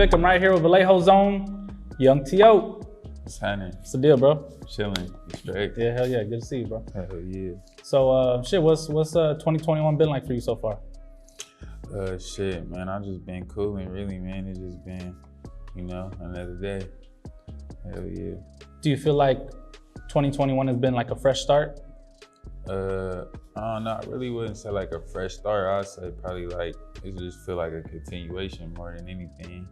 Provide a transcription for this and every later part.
Vic. I'm right here with Vallejo Zone, Yhung T.O. What's happening? What's the deal, bro? Chilling. You straight? Yeah, hell yeah. Good to see you, bro. Hell yeah. So, what's 2021 been like for you so far? Shit, man. I just been cooling, really, man. It's just been, another day. Hell yeah. Do you feel like 2021 has been like a fresh start? I don't know. I really wouldn't say like a fresh start. I'd say probably like it just feel like a continuation more than anything.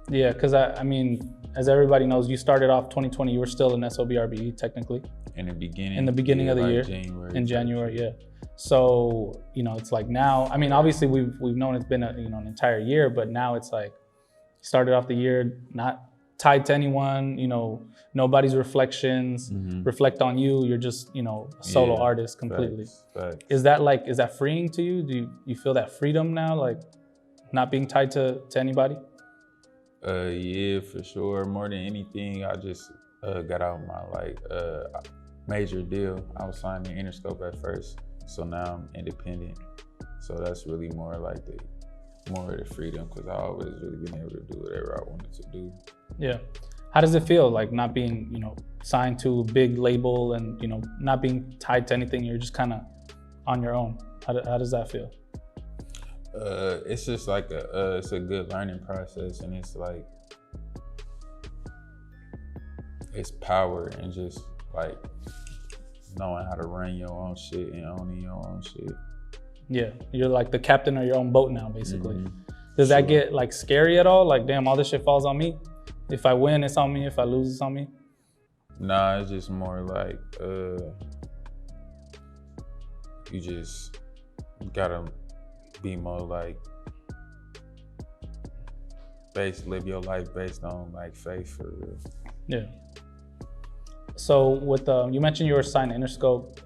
Yeah, because I mean, as everybody knows, you started off 2020. You were still in SOBxRBE technically. In the beginning. In the beginning of the year. In January, yeah. So it's like now. I mean, obviously we've known it's been an entire year, but now it's like started off the year not tied to anyone. Nobody's reflections reflect on you. You're just a solo artist completely. Facts. Is that freeing to you? Do you feel that freedom now, like not being tied to anybody? Yeah, for sure. More than anything, I just got out my major deal. I was signed to Interscope at first, so now I'm independent. So that's really more like more of the freedom, because I always really been able to do whatever I wanted to do. Yeah. How does it feel like not being signed to a big label and not being tied to anything? You're just kind of on your own. How does that feel? It's just like it's a good learning process, and it's like it's power and just like knowing how to run your own shit and owning your own shit. Yeah, you're like the captain of your own boat now, basically. Does that get like scary at all? Like, damn, all this shit falls on me. If I win, it's on me. If I lose, it's on me. Nah, it's just more like you just gotta be more like live your life based on like faith for real. Yeah. So with you mentioned you were signed to Interscope.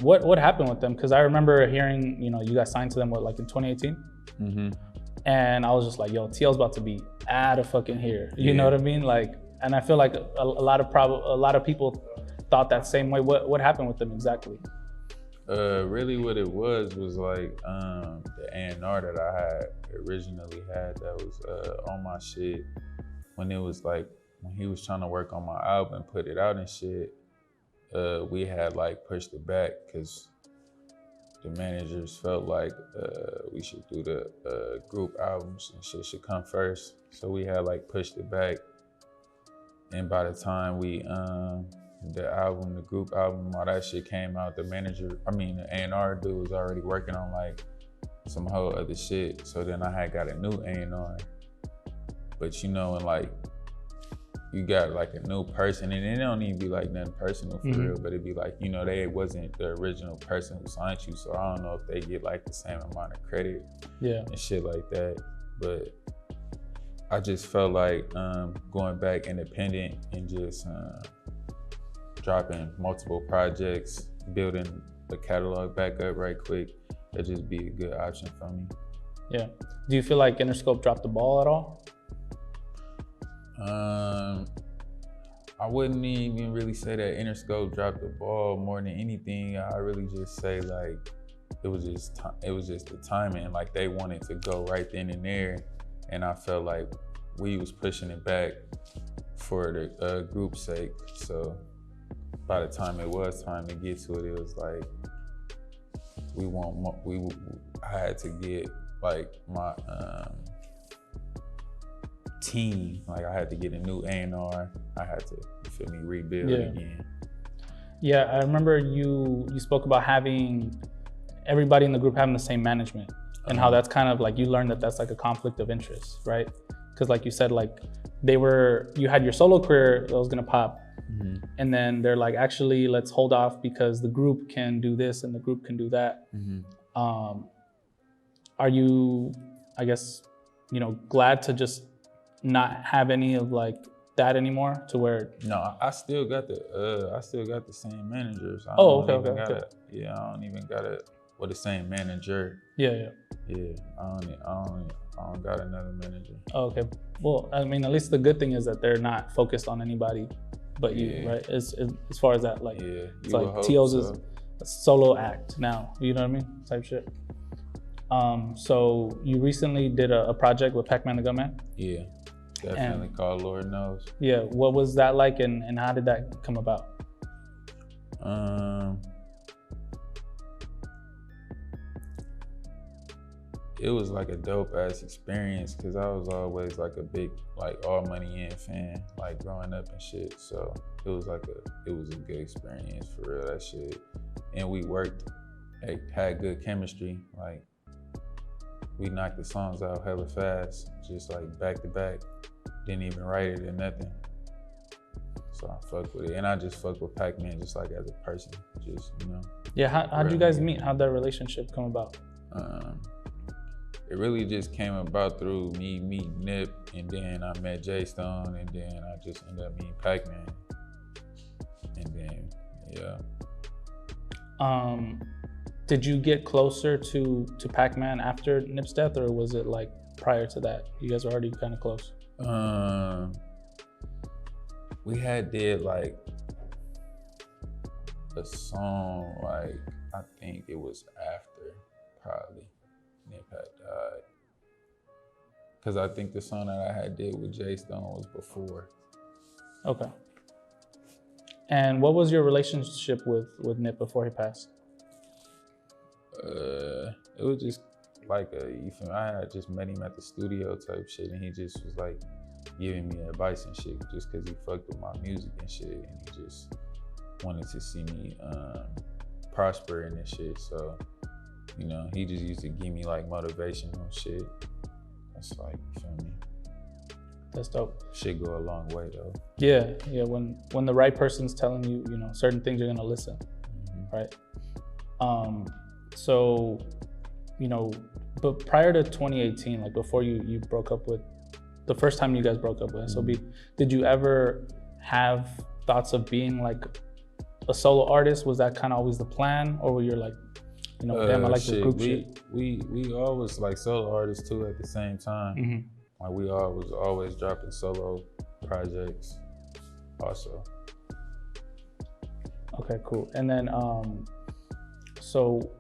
What happened with them? Because I remember hearing you got signed to them in 2018. And I was just like, yo, T.O.'s about to be out of fucking here. You know what I mean? Like, and I feel like a lot of people thought that same way. What happened with them exactly? Really what it was like the A&R that I had originally had that was on my shit when it was like, when he was trying to work on my album and put it out and shit, we had like pushed it back because the managers felt like we should do the group albums and shit should come first. So we had like pushed it back. And by the time we, the group album, all that shit came out, the A&R dude was already working on like some whole other shit. So then I had got a new A&R. But and like, you got like a new person, and it don't even be like nothing personal for real, but it'd be like, they wasn't the original person who signed you, so I don't know if they get like the same amount of credit and shit like that. But I just felt like going back independent and just dropping multiple projects, building the catalog back up right quick, that'd just be a good option for me. Yeah. Do you feel like Interscope dropped the ball at all? I wouldn't even really say that Interscope dropped the ball more than anything. I really just say like it was just the timing. Like they wanted to go right then and there, and I felt like we was pushing it back for the group's sake. So by the time it was time to get to it, it was like I had to get like my team, like I had to get a new A&R. I had to, rebuild again. Yeah, I remember you spoke about having everybody in the group having the same management and how that's kind of like, you learned that that's like a conflict of interest, right? Because like you said, like you had your solo career that was gonna pop, and then they're like, actually, let's hold off because the group can do this and the group can do that. Are you, I guess, glad to just not have any of like that anymore, to where? No, I still got the same managers. I don't even got it with the same manager. Yeah. I don't got another manager. Oh, okay. Well, I mean, at least the good thing is that they're not focused on anybody but you, right? As far as that, like, it's like T.O.'s is a solo act now. You know what I mean? Type shit. So you recently did a project with Pacman the Gunman? Yeah, definitely called Lord Knows. Yeah, what was that like and how did that come about? It was like a dope ass experience because I was always like a big like All Money In fan, like growing up and shit. So it was a good experience for real, that shit. And we worked, had good chemistry. Like we knocked the songs out hella fast, just like back to back. Didn't even write it or nothing. So I fuck with it, and I just fuck with Pacman just like as a person, just Yeah, how'd you guys meet? How'd that relationship come about? It really just came about through me meeting Nip, and then I met J Stone, and then I just ended up meeting Pacman. And then, yeah. Did you get closer to Pacman after Nip's death, or was it like prior to that? You guys were already kind of close. We did like a song, like I think it was after probably Nip had died. Cause I think the song that I had did with J Stone was before. Okay. And what was your relationship with Nip before he passed? It was just like I had just met him at the studio type shit, and he just was like giving me advice and shit, just cause he fucked with my music and shit, and he just wanted to see me prosper in this shit. So, he just used to give me like motivational shit. That's like, you feel me? That's dope. Shit go a long way though. Yeah. When the right person's telling you, certain things, you're gonna listen, right? So, but prior to 2018, like before you broke up with, the first time you guys broke up with SOB, did you ever have thoughts of being like a solo artist? Was that kind of always the plan, or were you like, damn, I like this group shit? We always like solo artists too at the same time. Like we was always dropping solo projects also. Okay, cool. And then, so,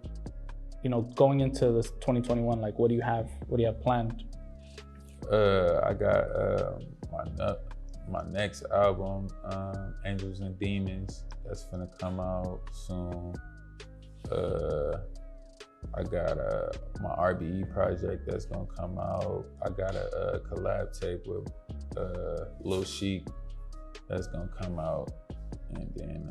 going into this 2021, like what do you have planned? I got my next album, Angels and Demons, that's gonna come out soon. I got my RBE project that's gonna come out. I got a collab tape with Lil Sheik that's gonna come out. And then,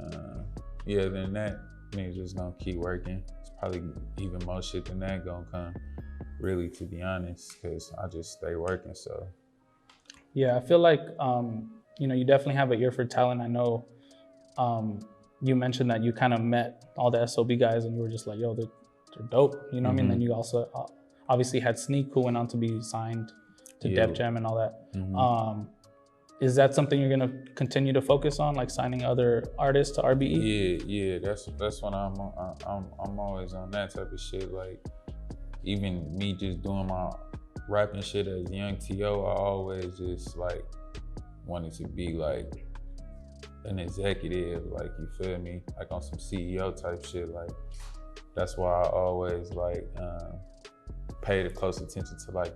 then that, niggas just gonna keep working. It's probably even more shit than that gonna come, really, to be honest, because I just stay working, so. Yeah, I feel like, you definitely have an ear for talent. I know you mentioned that you kind of met all the SOB guys and you were just like, yo, they're dope, you know what I mean? Then you also obviously had Sneak, who went on to be signed to Def Jam and all that. Is that something you're gonna continue to focus on, like signing other artists to RBE? Yeah, that's what I'm always on that type of shit. Like even me just doing my rapping shit as Yhung T.O, I always just like wanted to be like an executive, like, you feel me? Like on some CEO type shit. Like that's why I always like pay the close attention to like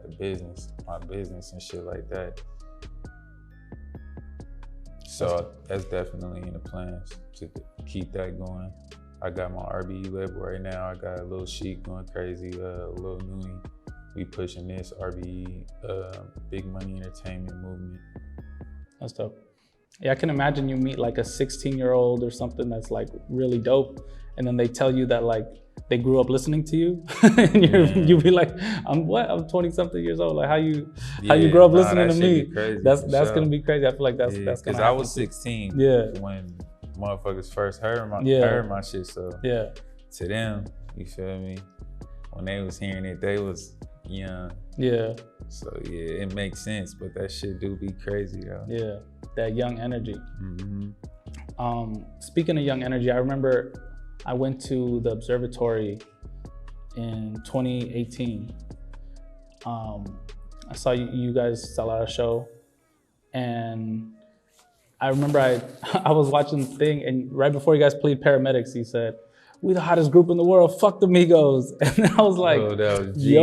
my business and shit like that. So that's definitely in the plans to keep that going. I got my RBE label right now. I got a Lil Sheik going crazy, Lil Noonie. We pushing this RBE, Big Money Entertainment movement. That's dope. Yeah, I can imagine you meet like a 16-year-old or something that's like really dope, and then they tell you that like they grew up listening to you, and you'll be like, I'm 20-something years old. Like how you grew up listening to me? That's gonna be crazy. I feel like that's gonna happen. Because I was 16 when motherfuckers first heard my shit. So to them, you feel me? When they was hearing it, they was young. Yeah. So it makes sense, but that shit do be crazy though. Yeah, that young energy. Speaking of young energy, I remember I went to the observatory in 2018. I saw you guys sell out a show, and I remember I was watching the thing, and right before you guys played Paramedics, he said, we the hottest group in the world, fuck the Migos. And I was like, oh, that was G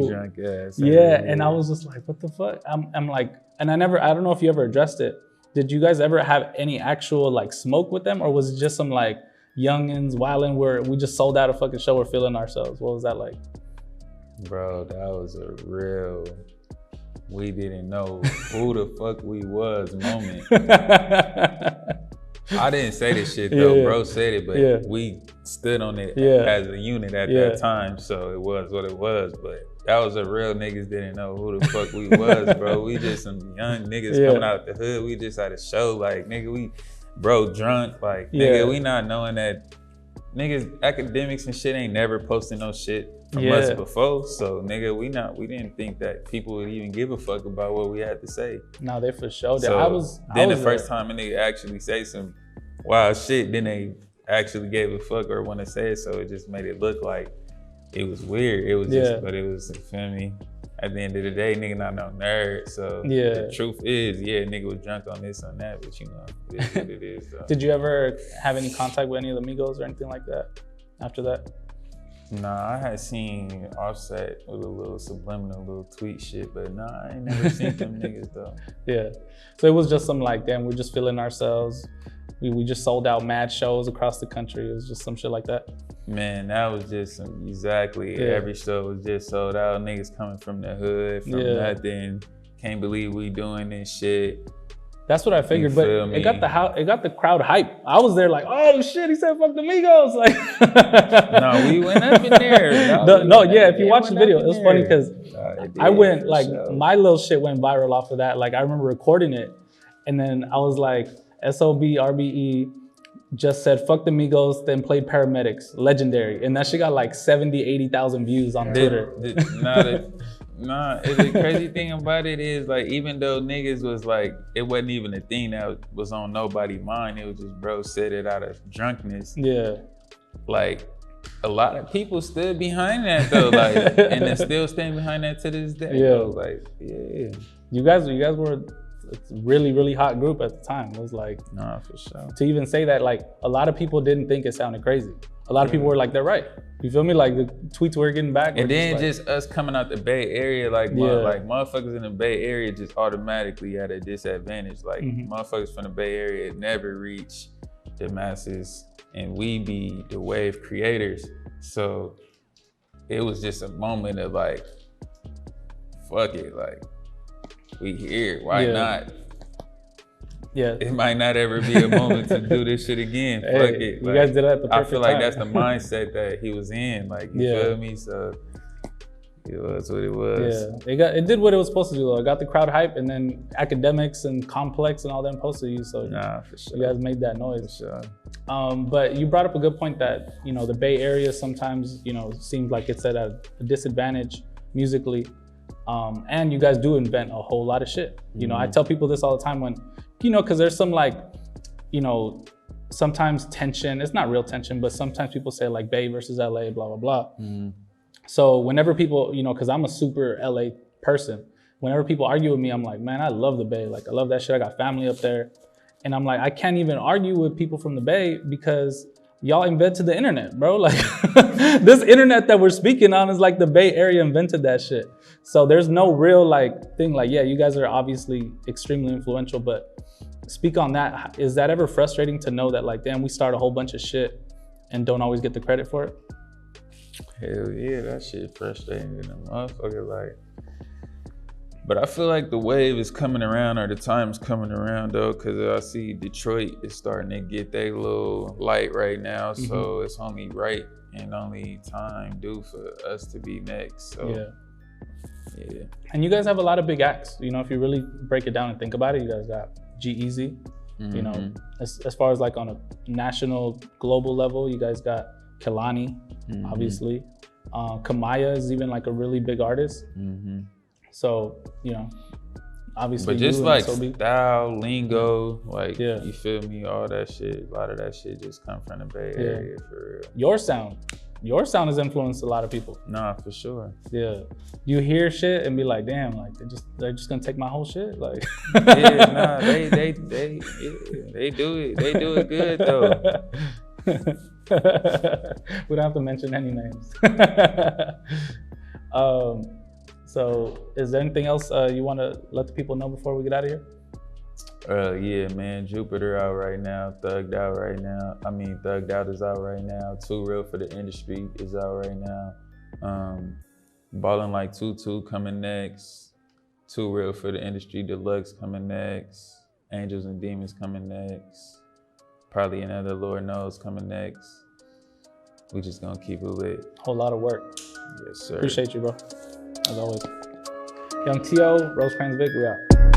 drunk ass. Yeah, and I was just like, what the fuck? I'm like, and I don't know if you ever addressed it. Did you guys ever have any actual like smoke with them, or was it just some like youngins wilding where we just sold out a fucking show, we're feeling ourselves? What was that like? Bro, that was a real, we didn't know who the fuck we was moment. I didn't say this shit though, bro said it, but we stood on it as a unit at that time, so it was what it was. But that was a real niggas didn't know who the fuck we was, bro. We just some young niggas coming out the hood. We just had a show, like, nigga, we drunk, like, nigga, we not knowing that niggas, academics and shit ain't never posting no shit from us before. So nigga, we didn't think that people would even give a fuck about what we had to say. No, they for sure. So the first time a nigga actually say some wild shit, then they actually gave a fuck or want to say it. So it just made it look like it was weird. It was just, but it was, you feel me? At the end of the day, nigga not no nerd. So the truth is, nigga was drunk on this, on that, but you know, it is what it is. So. Did you ever have any contact with any of the Migos or anything like that after that? Nah, I had seen Offset with a little subliminal little tweet shit, but nah, I ain't never seen them niggas though. Yeah, so it was just some like, damn, we're just feeling ourselves. We just sold out mad shows across the country. It was just some shit like that. Man, that was just every show was just sold out. Niggas coming from the hood, from nothing. Can't believe we doing this shit. That's what I figured, but it got the crowd hype. I was there like, oh shit, he said fuck the Migos. Like, no, we went up in there. If you watch the video, it was funny because I went like my little shit went viral off of that. Like I remember recording it, and then I was like, SOBxRBE just said fuck the Migos, then played Paramedics, legendary, and that shit got like 70, 80,000 views on Twitter. The crazy thing about it is, like, even though niggas was like, it wasn't even a thing that was on nobody's mind, it was just bro said it out of drunkenness. Yeah. Like, a lot of people stood behind that though, like, and they're still standing behind that to this day. Yeah. Though. Like, You guys were a really, really hot group at the time. It was like, nah, for sure. To even say that, like, a lot of people didn't think it sounded crazy. A lot of people were like, they're right. You feel me? Like the tweets were getting back. And then just us coming out the Bay Area, like motherfuckers in the Bay Area just automatically at a disadvantage. Like motherfuckers from the Bay Area never reach the masses, and we be the wave creators. So it was just a moment of like, fuck it, like we here, why not? Yeah, it might not ever be a moment to do this shit again. Fuck it. You guys did it at the perfect time. I feel like that's the mindset that he was in. Like, you feel me? So it was what it was. Yeah, it did what it was supposed to do though. It got the crowd hype, and then academics and complex and all them posted you. So for sure. You guys made that noise. For sure. But you brought up a good point that, you know, the Bay Area sometimes, you know, seems like it's at a disadvantage musically. And you guys do invent a whole lot of shit. You know, I tell people this all the time when, you know, because there's some like, you know, sometimes tension, it's not real tension, but sometimes people say like Bay versus LA, blah, blah, blah. So whenever people, you know, because I'm a super LA person, whenever people argue with me, I'm like, man, I love the Bay. Like, I love that shit. I got family up there. And I'm like, I can't even argue with people from the Bay because y'all invented the internet, bro. Like, this internet that we're speaking on is like the Bay Area invented that shit. So there's no real like thing like, yeah, you guys are obviously extremely influential, but speak on that. Is that ever frustrating to know that like, damn, we start a whole bunch of shit and don't always get the credit for it? Hell yeah, that shit frustrating in a motherfucker. Like, but I feel like the wave is coming around, or the time's coming around though, because I see Detroit is starting to get their little light right now. So it's only right and only time due for us to be next. So yeah. And you guys have a lot of big acts. You know, if you really break it down and think about it, you guys got G-Eazy. You know, as far as like on a national, global level, you guys got Kehlani, obviously. Kamaya is even like a really big artist. So, you know, obviously. But just like style, lingo, like, you feel me, all that shit, a lot of that shit just come from the Bay Area for real. Your sound has influenced a lot of people. Nah, for sure. Yeah. You hear shit and be like, damn, like they're just gonna take my whole shit? Like they do it. They do it good though. We don't have to mention any names. So is there anything else you want to let the people know before we get out of here? Yeah, man, Jupiter out right now, Thugged Out right now. I mean, Thugged Out is out right now. Too Real for the Industry is out right now. Ballin' Like Tutu coming next. Too Real for the Industry Deluxe coming next. Angels and Demons coming next. Probably Another Lord Knows coming next. We just gonna keep it lit. Whole lot of work. Yes, sir. Appreciate you, bro. As always. Yhung T.O, Rosecrans Vic, we out.